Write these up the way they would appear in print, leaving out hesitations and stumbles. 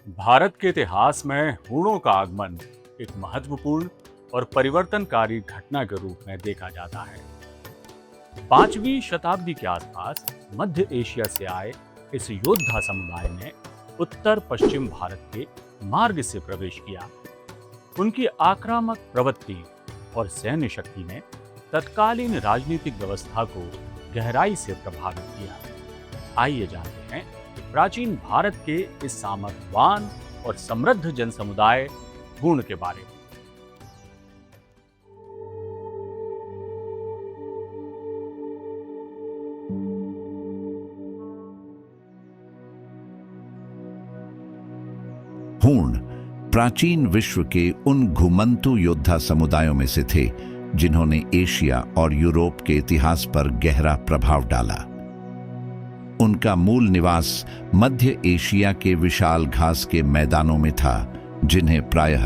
भारत के इतिहास में हूणों का आगमन एक महत्वपूर्ण और परिवर्तनकारी घटना के रूप में देखा जाता है। 5वीं शताब्दी के आसपास मध्य एशिया से आए इस योद्धा समुदाय ने उत्तर पश्चिम भारत के मार्ग से प्रवेश किया। उनकी आक्रामक प्रवृत्ति और सैन्य शक्ति ने तत्कालीन राजनीतिक व्यवस्था को गहराई से प्रभावित किया। आइए जानते हैं प्राचीन भारत के इस सामर्थ्यवान और समृद्ध जनसमुदाय हूण के बारे में। हूण प्राचीन विश्व के उन घुमंतु योद्धा समुदायों में से थे जिन्होंने एशिया और यूरोप के इतिहास पर गहरा प्रभाव डाला। उनका मूल निवास मध्य एशिया के विशाल घास के मैदानों में था, जिन्हें प्रायः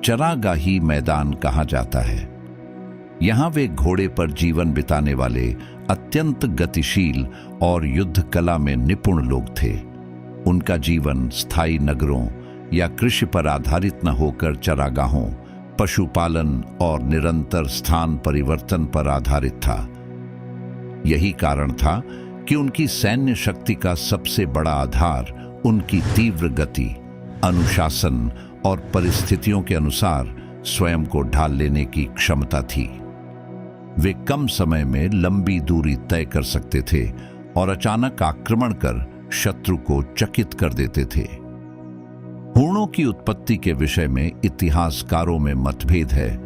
चरागाही मैदान कहा जाता है। यहाँ वे घोड़े पर जीवन बिताने वाले अत्यंत गतिशील और युद्ध कला में निपुण लोग थे। उनका जीवन स्थायी नगरों या कृषि पर आधारित न होकर चरागाहों, पशुपालन और निरंतर स्थान परिवर्तन पर आधारित था। यही कारण था कि उनकी सैन्य शक्ति का सबसे बड़ा आधार उनकी तीव्र गति, अनुशासन और परिस्थितियों के अनुसार स्वयं को ढाल लेने की क्षमता थी। वे कम समय में लंबी दूरी तय कर सकते थे और अचानक आक्रमण कर शत्रु को चकित कर देते थे। हूणों की उत्पत्ति के विषय में इतिहासकारों में मतभेद है,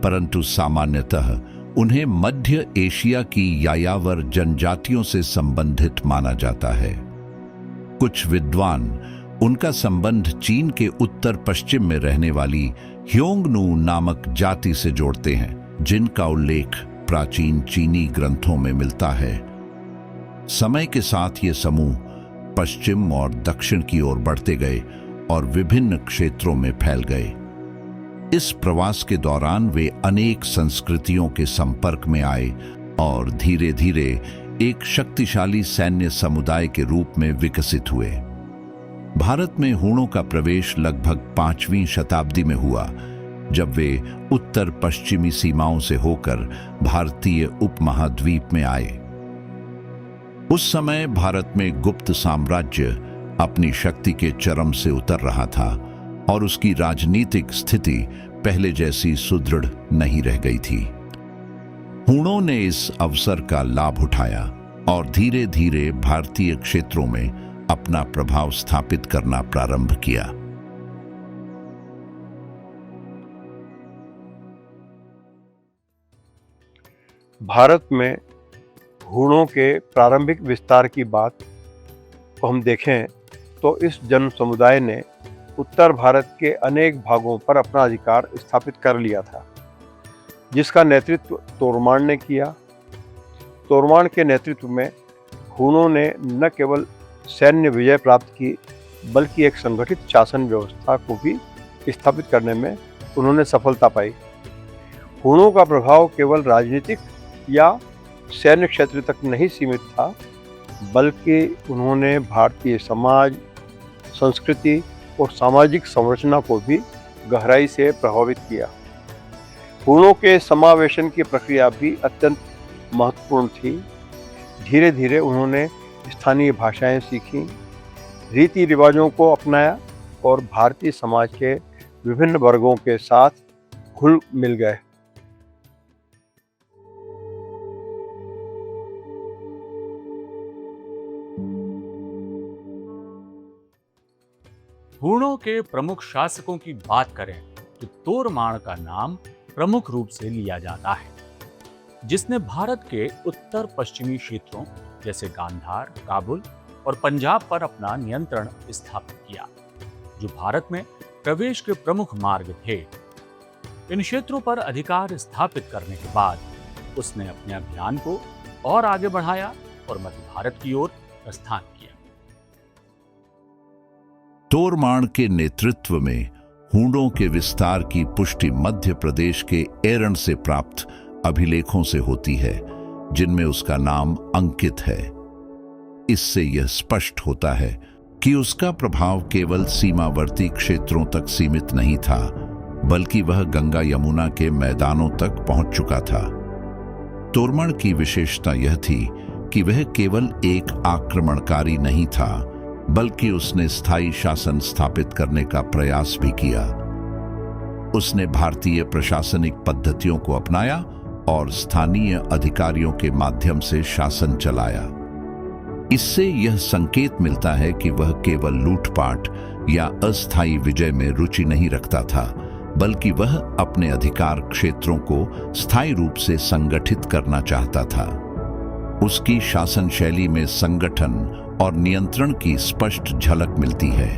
परंतु सामान्यतः उन्हें मध्य एशिया की यायावर जनजातियों से संबंधित माना जाता है। कुछ विद्वान उनका संबंध चीन के उत्तर पश्चिम में रहने वाली ह्योंगनू नामक जाति से जोड़ते हैं, जिनका उल्लेख प्राचीन चीनी ग्रंथों में मिलता है। समय के साथ ये समूह पश्चिम और दक्षिण की ओर बढ़ते गए और विभिन्न क्षेत्रों में फैल गए। इस प्रवास के दौरान वे अनेक संस्कृतियों के संपर्क में आए और धीरे धीरे एक शक्तिशाली सैन्य समुदाय के रूप में विकसित हुए। भारत में हूणों का प्रवेश लगभग 5वीं शताब्दी में हुआ, जब वे उत्तर पश्चिमी सीमाओं से होकर भारतीय उपमहाद्वीप में आए। उस समय भारत में गुप्त साम्राज्य अपनी शक्ति के चरम से उतर रहा था और उसकी राजनीतिक स्थिति पहले जैसी सुदृढ़ नहीं रह गई थी। हूणों ने इस अवसर का लाभ उठाया और धीरे धीरे भारतीय क्षेत्रों में अपना प्रभाव स्थापित करना प्रारंभ किया। भारत में हूणों के प्रारंभिक विस्तार की बात को हम देखें तो इस जन समुदाय ने उत्तर भारत के अनेक भागों पर अपना अधिकार स्थापित कर लिया था, जिसका नेतृत्व तोरमान ने किया। तोरमान के नेतृत्व में हूणों ने न केवल सैन्य विजय प्राप्त की, बल्कि एक संगठित शासन व्यवस्था को भी स्थापित करने में उन्होंने सफलता पाई। हूणों का प्रभाव केवल राजनीतिक या सैन्य क्षेत्र तक नहीं सीमित था, बल्कि उन्होंने भारतीय समाज, संस्कृति और सामाजिक संरचना को भी गहराई से प्रभावित किया। हूणों के समावेशन की प्रक्रिया भी अत्यंत महत्वपूर्ण थी। धीरे धीरे उन्होंने स्थानीय भाषाएं सीखीं, रीति रिवाजों को अपनाया और भारतीय समाज के विभिन्न वर्गों के साथ घुल मिल गए। हूणों के प्रमुख शासकों की बात करें तो तोरमाण का नाम प्रमुख रूप से लिया जाता है, जिसने भारत के उत्तर पश्चिमी क्षेत्रों जैसे गांधार, काबुल और पंजाब पर अपना नियंत्रण स्थापित किया, जो भारत में प्रवेश के प्रमुख मार्ग थे। इन क्षेत्रों पर अधिकार स्थापित करने के बाद उसने अपने अभियान को और आगे बढ़ाया और मध्य भारत की ओर प्रस्थान किया। तोरमाण के नेतृत्व में हूणों के विस्तार की पुष्टि मध्य प्रदेश के एरण से प्राप्त अभिलेखों से होती है, जिनमें उसका नाम अंकित है। इससे यह स्पष्ट होता है कि उसका प्रभाव केवल सीमावर्ती क्षेत्रों तक सीमित नहीं था, बल्कि वह गंगा यमुना के मैदानों तक पहुंच चुका था। तोरमण की विशेषता यह थी कि वह केवल एक आक्रमणकारी नहीं था, बल्कि उसने स्थायी शासन स्थापित करने का प्रयास भी किया। उसने भारतीय प्रशासनिक पद्धतियों को अपनाया और स्थानीय अधिकारियों के माध्यम से शासन चलाया। इससे यह संकेत मिलता है कि वह केवल लूटपाट या अस्थायी विजय में रुचि नहीं रखता था, बल्कि वह अपने अधिकार क्षेत्रों को स्थायी रूप से संगठित करना चाहता था। उसकी शासन शैली में संगठन और नियंत्रण की स्पष्ट झलक मिलती है।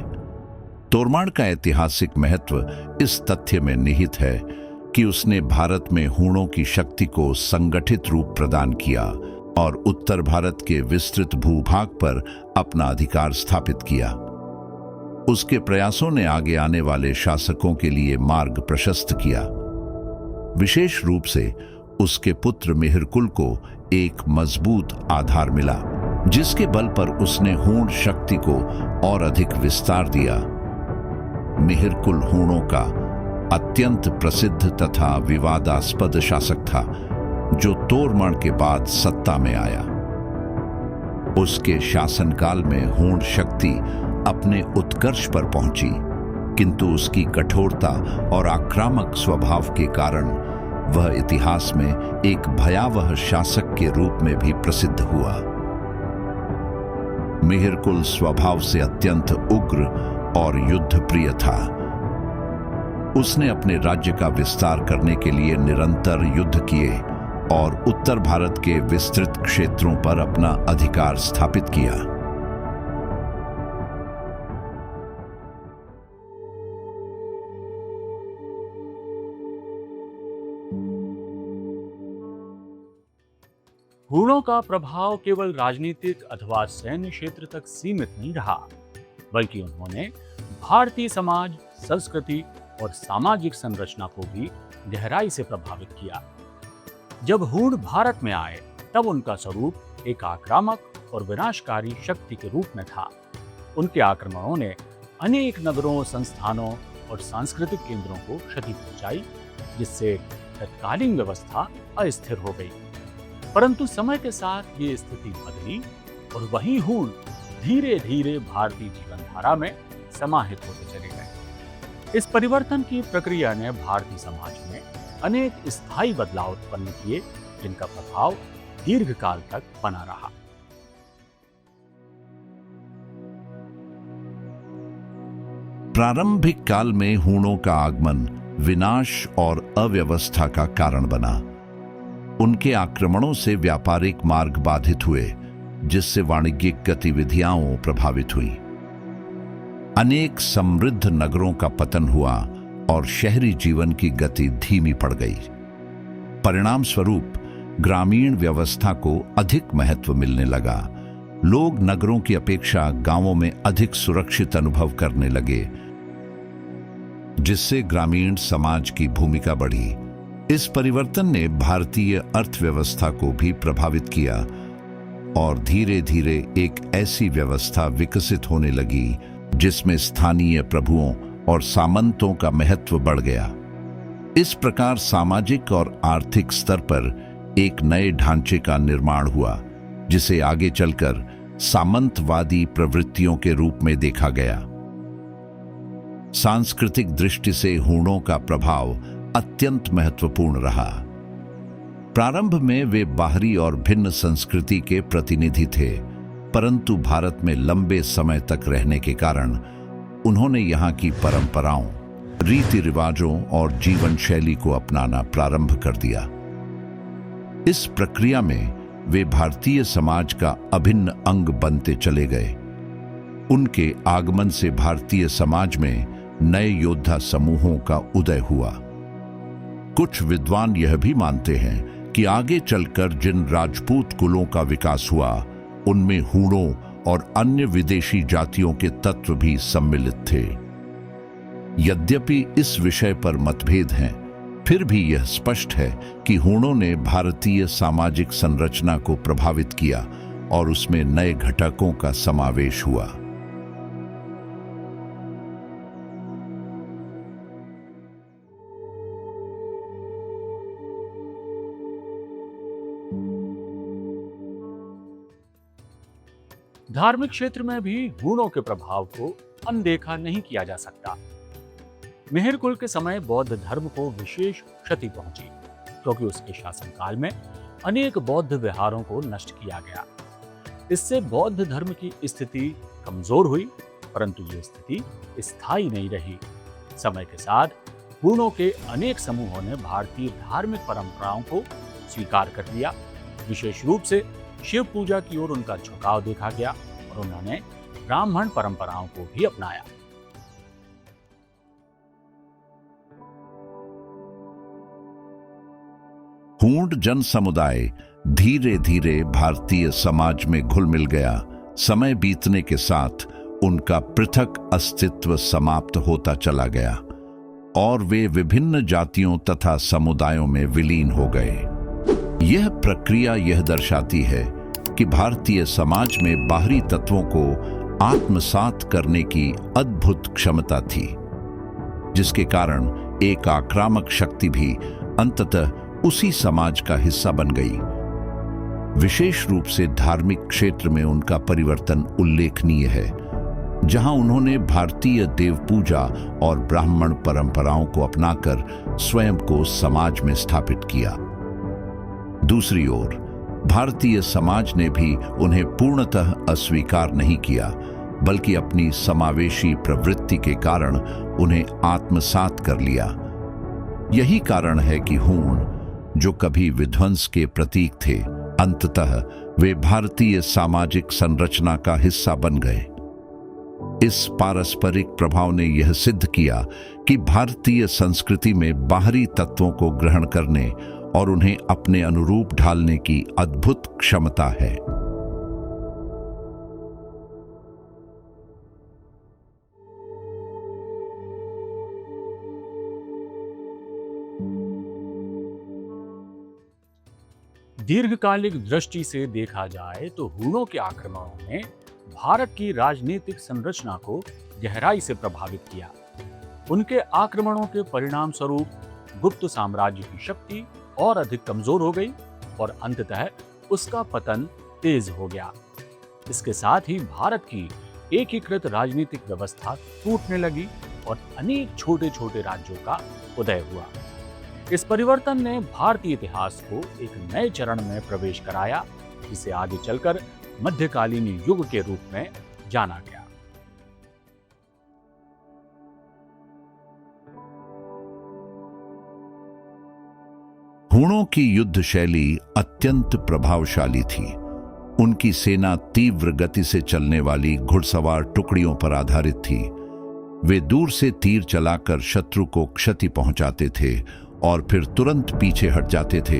तोरमाण का ऐतिहासिक महत्व इस तथ्य में निहित है कि उसने भारत में हूणों की शक्ति को संगठित रूप प्रदान किया और उत्तर भारत के विस्तृत भूभाग पर अपना अधिकार स्थापित किया। उसके प्रयासों ने आगे आने वाले शासकों के लिए मार्ग प्रशस्त किया। विशेष रूप से उसके पुत्र मिहिरकुल को एक मजबूत आधार मिला, जिसके बल पर उसने हूण शक्ति को और अधिक विस्तार दिया। मिहिरकुल हूणों का अत्यंत प्रसिद्ध तथा विवादास्पद शासक था, जो तोरमण के बाद सत्ता में आया। उसके शासनकाल में हूण शक्ति अपने उत्कर्ष पर पहुंची, किंतु उसकी कठोरता और आक्रामक स्वभाव के कारण वह इतिहास में एक भयावह शासक के रूप में भी प्रसिद्ध हुआ। मिहिरकुल स्वभाव से अत्यंत उग्र और युद्धप्रिय था। उसने अपने राज्य का विस्तार करने के लिए निरंतर युद्ध किए और उत्तर भारत के विस्तृत क्षेत्रों पर अपना अधिकार स्थापित किया। हूणों का प्रभाव केवल राजनीतिक अथवा सैन्य क्षेत्र तक सीमित नहीं रहा, बल्कि उन्होंने भारतीय समाज, संस्कृति और सामाजिक संरचना को भी गहराई से प्रभावित किया। जब हूण भारत में आए, तब उनका स्वरूप एक आक्रामक और विनाशकारी शक्ति के रूप में था। उनके आक्रमणों ने अनेक नगरों, संस्थानों और सांस्कृतिक केंद्रों को क्षति पहुंचाई, जिससे तत्कालीन व्यवस्था अस्थिर हो गई। परंतु समय के साथ ये स्थिति बदली और वही हूण धीरे धीरे भारतीय जीवनधारा में समाहित होते चले गए। इस परिवर्तन की प्रक्रिया ने भारतीय समाज में अनेक स्थायी बदलाव उत्पन्न किए, जिनका प्रभाव दीर्घकाल तक बना रहा। प्रारंभिक काल में हूणों का आगमन विनाश और अव्यवस्था का कारण बना। उनके आक्रमणों से व्यापारिक मार्ग बाधित हुए, जिससे वाणिज्यिक गतिविधियां प्रभावित हुई। अनेक समृद्ध नगरों का पतन हुआ और शहरी जीवन की गति धीमी पड़ गई। परिणाम स्वरूप ग्रामीण व्यवस्था को अधिक महत्व मिलने लगा। लोग नगरों की अपेक्षा गांवों में अधिक सुरक्षित अनुभव करने लगे, जिससे ग्रामीण समाज की भूमिका बढ़ी। इस परिवर्तन ने भारतीय अर्थव्यवस्था को भी प्रभावित किया और धीरे धीरे एक ऐसी व्यवस्था विकसित होने लगी जिसमें स्थानीय प्रभुओं और सामंतों का महत्व बढ़ गया। इस प्रकार सामाजिक और आर्थिक स्तर पर एक नए ढांचे का निर्माण हुआ, जिसे आगे चलकर सामंतवादी प्रवृत्तियों के रूप में देखा गया। सांस्कृतिक दृष्टि से हूणों का प्रभाव अत्यंत महत्वपूर्ण रहा। प्रारंभ में वे बाहरी और भिन्न संस्कृति के प्रतिनिधि थे, परंतु भारत में लंबे समय तक रहने के कारण उन्होंने यहाँ की परंपराओं, रीति रिवाजों और जीवन शैली को अपनाना प्रारंभ कर दिया। इस प्रक्रिया में वे भारतीय समाज का अभिन्न अंग बनते चले गए। उनके आगमन से भारतीय समाज में नए योद्धा समूहों का उदय हुआ। कुछ विद्वान यह भी मानते हैं कि आगे चलकर जिन राजपूत कुलों का विकास हुआ, उनमें हूणों और अन्य विदेशी जातियों के तत्व भी सम्मिलित थे। यद्यपि इस विषय पर मतभेद हैं, फिर भी यह स्पष्ट है कि हूणों ने भारतीय सामाजिक संरचना को प्रभावित किया और उसमें नए घटकों का समावेश हुआ। धार्मिक क्षेत्र में भी हूणों के प्रभाव को अनदेखा नहीं किया जा सकता। मिहिरकुल के समय बौद्ध धर्म को विशेष क्षति पहुंची, क्योंकि उसके शासनकाल में अनेक बौद्ध विहारों को नष्ट किया गया। इससे बौद्ध धर्म की स्थिति कमजोर हुई, परंतु ये स्थिति स्थायी नहीं रही। समय के साथ हूणों के अनेक समूहों ने भारतीय धार्मिक परंपराओं को स्वीकार कर लिया। विशेष रूप से शिव पूजा की ओर उनका झुकाव देखा गया और उन्होंने ब्राह्मण परंपराओं को भी अपनाया। हूण जन समुदाय धीरे धीरे भारतीय समाज में घुल मिल गया। समय बीतने के साथ उनका पृथक अस्तित्व समाप्त होता चला गया और वे विभिन्न जातियों तथा समुदायों में विलीन हो गए। यह प्रक्रिया यह दर्शाती है कि भारतीय समाज में बाहरी तत्वों को आत्मसात करने की अद्भुत क्षमता थी, जिसके कारण एक आक्रामक शक्ति भी अंततः उसी समाज का हिस्सा बन गई। विशेष रूप से धार्मिक क्षेत्र में उनका परिवर्तन उल्लेखनीय है, जहां उन्होंने भारतीय देव पूजा और ब्राह्मण परंपराओं को अपनाकर स्वयं को समाज में स्थापित किया। दूसरी ओर भारतीय समाज ने भी उन्हें पूर्णतः अस्वीकार नहीं किया, बल्कि अपनी समावेशी प्रवृत्ति के कारण उन्हें आत्मसात कर लिया। यही कारण है कि हूण, जो कभी विध्वंस के प्रतीक थे, अंततः वे भारतीय सामाजिक संरचना का हिस्सा बन गए। इस पारस्परिक प्रभाव ने यह सिद्ध किया कि भारतीय संस्कृति में बाहरी तत्वों को ग्रहण करने और उन्हें अपने अनुरूप ढालने की अद्भुत क्षमता है। दीर्घकालिक दृष्टि से देखा जाए तो हूणों के आक्रमणों ने भारत की राजनीतिक संरचना को गहराई से प्रभावित किया। उनके आक्रमणों के परिणाम स्वरूप गुप्त साम्राज्य की शक्ति और अधिक कमजोर हो गई और अंततः उसका पतन तेज हो गया। इसके साथ ही भारत की एकीकृत राजनीतिक व्यवस्था टूटने लगी और अनेक छोटे छोटे राज्यों का उदय हुआ। इस परिवर्तन ने भारतीय इतिहास को एक नए चरण में प्रवेश कराया, जिसे आगे चलकर मध्यकालीन युग के रूप में जाना गया। हूणों की युद्ध शैली अत्यंत प्रभावशाली थी। उनकी सेना तीव्र गति से चलने वाली घुड़सवार टुकड़ियों पर आधारित थी। वे दूर से तीर चलाकर शत्रु को क्षति पहुंचाते थे और फिर तुरंत पीछे हट जाते थे,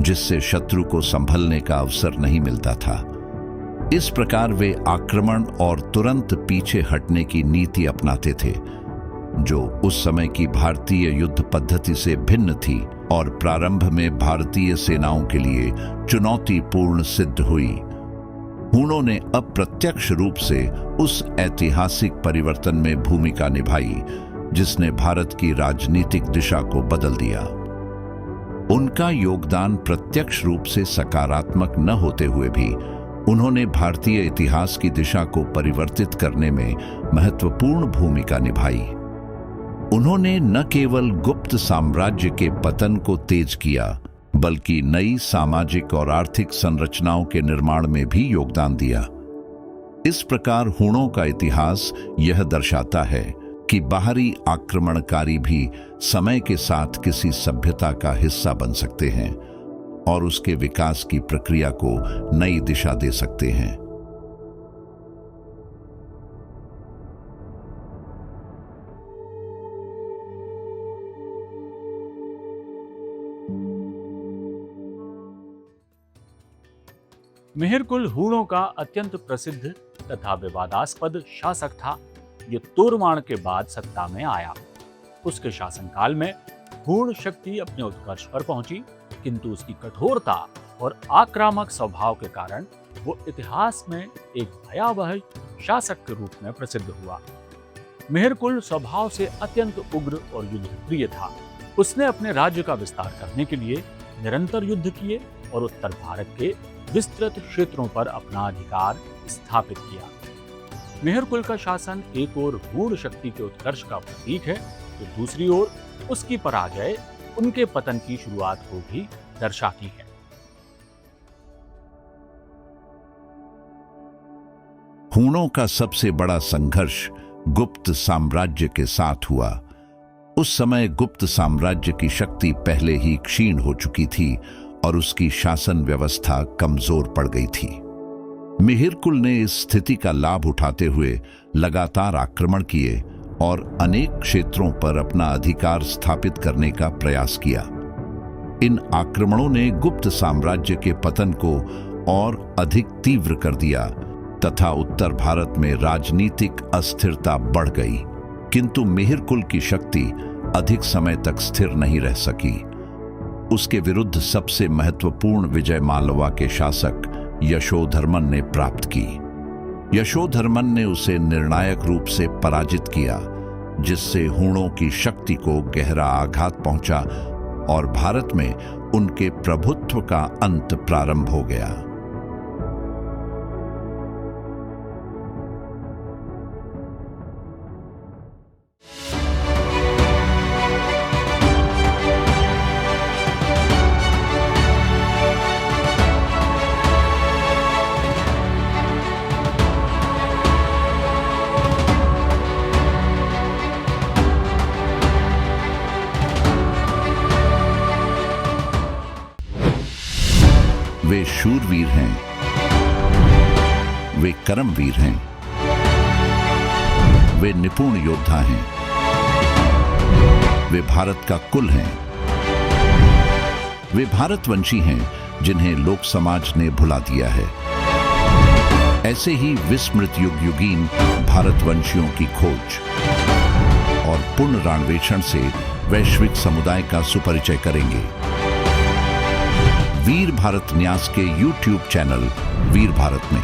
जिससे शत्रु को संभलने का अवसर नहीं मिलता था। इस प्रकार वे आक्रमण और तुरंत पीछे हटने की नीति अपनाते थे, जो उस समय की भारतीय युद्ध पद्धति से भिन्न थी और प्रारंभ में भारतीय सेनाओं के लिए चुनौतीपूर्ण सिद्ध हुई। हूणों ने अप्रत्यक्ष रूप से उस ऐतिहासिक परिवर्तन में भूमिका निभाई जिसने भारत की राजनीतिक दिशा को बदल दिया। उनका योगदान प्रत्यक्ष रूप से सकारात्मक न होते हुए भी उन्होंने भारतीय इतिहास की दिशा को परिवर्तित करने में महत्वपूर्ण भूमिका निभाई। उन्होंने न केवल गुप्त साम्राज्य के पतन को तेज किया, बल्कि नई सामाजिक और आर्थिक संरचनाओं के निर्माण में भी योगदान दिया। इस प्रकार हूणों का इतिहास यह दर्शाता है कि बाहरी आक्रमणकारी भी समय के साथ किसी सभ्यता का हिस्सा बन सकते हैं और उसके विकास की प्रक्रिया को नई दिशा दे सकते हैं। मिहिरकुल हूणों का अत्यंत प्रसिद्ध तथा विवादास्पद शासक था। ये तोरमाण के बाद सत्ता में आया। उसके शासनकाल में हूण शक्ति अपने उत्कर्ष पर पहुंची, किंतु उसकी कठोरता और आक्रामक स्वभाव के कारण वो इतिहास में एक भयावह शासक के रूप में प्रसिद्ध हुआ। मिहिरकुल स्वभाव से अत्यंत उग्र और युद्धप्रिय था। उसने अपने राज्य का विस्तार करने के लिए निरंतर युद्ध किए और उत्तर भारत के विस्तृत क्षेत्रों पर अपना अधिकार स्थापित किया। मेहरकुल का शासन एक ओर गूढ़ शक्ति के उत्कर्ष का प्रतीक है, तो दूसरी ओर उसकी पराजय उनके पतन की शुरुआत को भी दर्शाती है। हूणों का सबसे बड़ा संघर्ष गुप्त साम्राज्य के साथ हुआ। उस समय गुप्त साम्राज्य की शक्ति पहले ही क्षीण हो चुकी थी और उसकी शासन व्यवस्था कमजोर पड़ गई थी। मेहरकुल ने इस स्थिति का लाभ उठाते हुए लगातार आक्रमण किए और अनेक क्षेत्रों पर अपना अधिकार स्थापित करने का प्रयास किया। इन आक्रमणों ने गुप्त साम्राज्य के पतन को और अधिक तीव्र कर दिया तथा उत्तर भारत में राजनीतिक अस्थिरता बढ़ गई। किंतु मेहरकुल की शक्ति अधिक समय तक स्थिर नहीं रह सकी। उसके विरुद्ध सबसे महत्वपूर्ण विजय मालवा के शासक यशोधर्मन ने प्राप्त की। यशोधर्मन ने उसे निर्णायक रूप से पराजित किया, जिससे हूणों की शक्ति को गहरा आघात पहुंचा और भारत में उनके प्रभुत्व का अंत प्रारंभ हो गया। वे शूरवीर हैं, वे कर्मवीर हैं, वे निपुण योद्धा हैं, वे भारत का कुल हैं, वे भारतवंशी हैं जिन्हें लोक समाज ने भुला दिया है। ऐसे ही विस्मृत युगयुगीन भारतवंशियों की खोज और पुनरान्वेषण से वैश्विक समुदाय का सुपरिचय करेंगे। वीर भारत न्यास के YouTube चैनल वीर भारत में।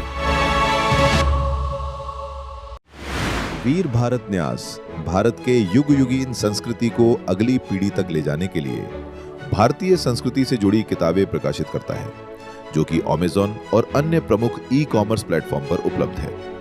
वीर भारत न्यास भारत के युग युगीन संस्कृति को अगली पीढ़ी तक ले जाने के लिए भारतीय संस्कृति से जुड़ी किताबें प्रकाशित करता है, जो कि Amazon और अन्य प्रमुख ई-कॉमर्स प्लेटफॉर्म पर उपलब्ध है।